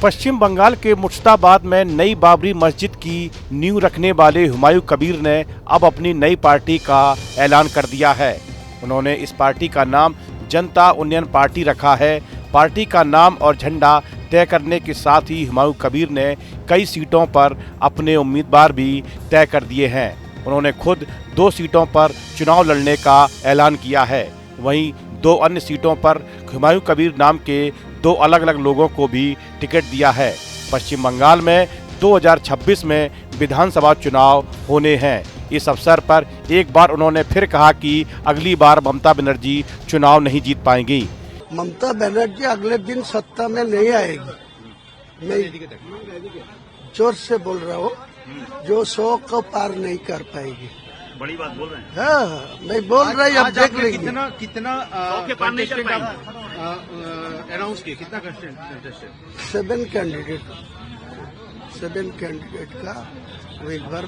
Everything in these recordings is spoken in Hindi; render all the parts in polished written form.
पश्चिम बंगाल के मुर्शिदाबाद में नई बाबरी मस्जिद की नींव रखने वाले हुमायूं कबीर ने अब अपनी नई पार्टी का ऐलान कर दिया है। उन्होंने इस पार्टी का नाम जनता उन्नयन पार्टी रखा है। पार्टी का नाम और झंडा तय करने के साथ ही हुमायूं कबीर ने कई सीटों पर अपने उम्मीदवार भी तय कर दिए हैं। उन्होंने खुद 2 सीटों पर चुनाव लड़ने का ऐलान किया है। वहीं 2 अन्य सीटों पर हुमायूं कबीर नाम के 2 अलग अलग लोगों को भी टिकट दिया है। पश्चिम बंगाल में 2026 में विधानसभा चुनाव होने हैं। इस अवसर पर एक बार उन्होंने फिर कहा कि अगली बार ममता बनर्जी चुनाव नहीं जीत पाएंगी। ममता बनर्जी अगले दिन सत्ता में नहीं आएगी। मैं जोर से बोल रहा हूँ, जो 100 को पार नहीं कर पाएगी। बड़ी बात बोल रहे हैं। हाँ, मैं बोल रहा हूँ, अब देख लेंगे। कितना अनाउंस किया, कितना कंटेस्टेंट? 7 कैंडिडेट का एक बार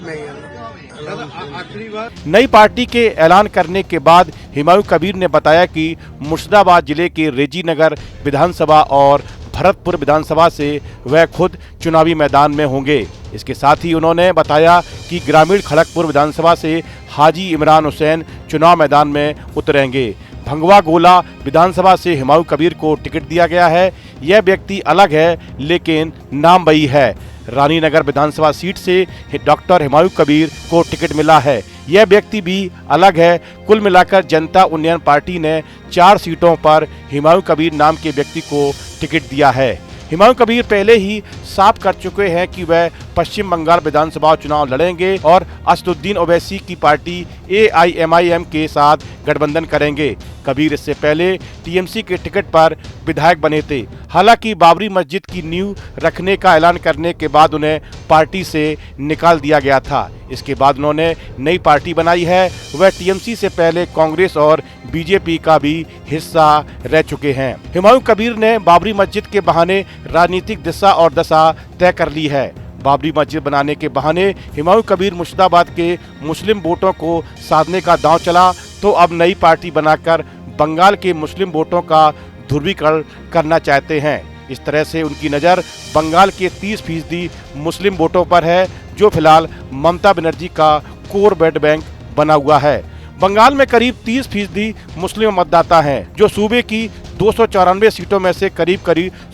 आखिरी बार। नई पार्टी के ऐलान करने के बाद हुमायूं कबीर ने बताया कि मुर्शिदाबाद जिले के रेजी नगर विधानसभा और भरतपुर विधानसभा से वह खुद चुनावी मैदान में होंगे। इसके साथ ही उन्होंने बताया कि ग्रामीण खड़गपुर विधानसभा से हाजी इमरान हुसैन चुनाव मैदान में उतरेंगे। भंगवा गोला विधानसभा से हुमायूं कबीर को टिकट दिया गया है। यह व्यक्ति अलग है लेकिन नाम वही है। रानीनगर विधानसभा सीट से डॉक्टर हुमायूं कबीर को टिकट मिला है। यह व्यक्ति भी अलग है। कुल मिलाकर जनता उन्नयन पार्टी ने 4 सीटों पर हुमायूं कबीर नाम के व्यक्ति को टिकट दिया है। हुमायूं कबीर पहले ही साफ कर चुके हैं कि वह पश्चिम बंगाल विधानसभा चुनाव लड़ेंगे और असदुद्दीन ओवैसी की पार्टी AIMIM के साथ गठबंधन करेंगे। कबीर इससे पहले टीएमसी के टिकट पर विधायक बने थे। हालांकि बाबरी मस्जिद की नींव रखने का ऐलान करने के बाद उन्हें पार्टी से निकाल दिया गया था। इसके बाद उन्होंने नई पार्टी बनाई है। वह टीएमसी से पहले कांग्रेस और बीजेपी का भी हिस्सा रह चुके हैं। हुमायूं कबीर ने बाबरी मस्जिद के बहाने राजनीतिक दिशा और दशा तय कर ली है। बाबरी मस्जिद बनाने के बहाने हुमायूं कबीर मुर्शिदाबाद के मुस्लिम वोटों को साधने का दांव चला, तो अब नई पार्टी बनाकर बंगाल के मुस्लिम वोटों का ध्रुवीकरण करना चाहते हैं। इस तरह से उनकी नज़र बंगाल के 30% मुस्लिम वोटों पर है, जो फिलहाल ममता बनर्जी का कोर वोट बैंक बना हुआ है। बंगाल में करीब 30% मुस्लिम मतदाता हैं, जो सूबे की 294 सीटों में से करीब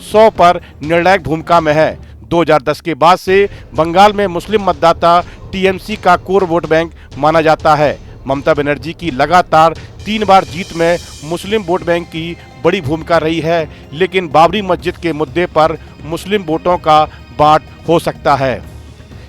100 पर निर्णायक भूमिका में है। 2010 के बाद से बंगाल में मुस्लिम मतदाता टीएमसी का कोर वोट बैंक माना जाता है। ममता बनर्जी की लगातार 3 बार जीत में मुस्लिम वोट बैंक की बड़ी भूमिका रही है, लेकिन बाबरी मस्जिद के मुद्दे पर मुस्लिम वोटों का बांट हो सकता है।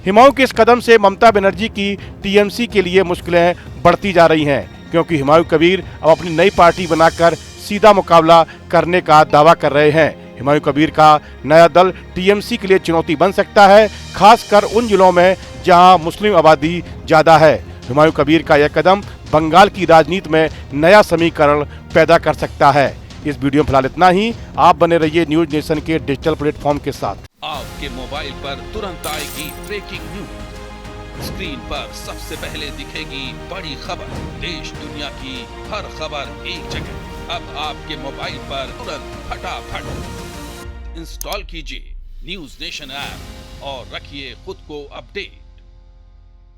हुमायूं के इस कदम से ममता बनर्जी की टीएमसी के लिए मुश्किलें बढ़ती जा रही हैं, क्योंकि हुमायूं कबीर अब अपनी नई पार्टी बनाकर सीधा मुकाबला करने का दावा कर रहे हैं। हुमायूं कबीर का नया दल टीएमसी के लिए चुनौती बन सकता है, खासकर उन जिलों में जहां मुस्लिम आबादी ज्यादा है। हुमायूं कबीर का यह कदम बंगाल की राजनीति में नया समीकरण पैदा कर सकता है। इस वीडियो में फिलहाल इतना ही। आप बने रहिए न्यूज नेशन के डिजिटल प्लेटफॉर्म के साथ। आपके मोबाइल पर तुरंत आएगी ब्रेकिंग न्यूज। स्क्रीन पर सबसे पहले दिखेगी बड़ी खबर। देश दुनिया की हर खबर एक जगह। अब आपके मोबाइल पर तुरंत फटाफट इंस्टॉल कीजिए न्यूज नेशन ऐप और रखिए खुद को अपडेट।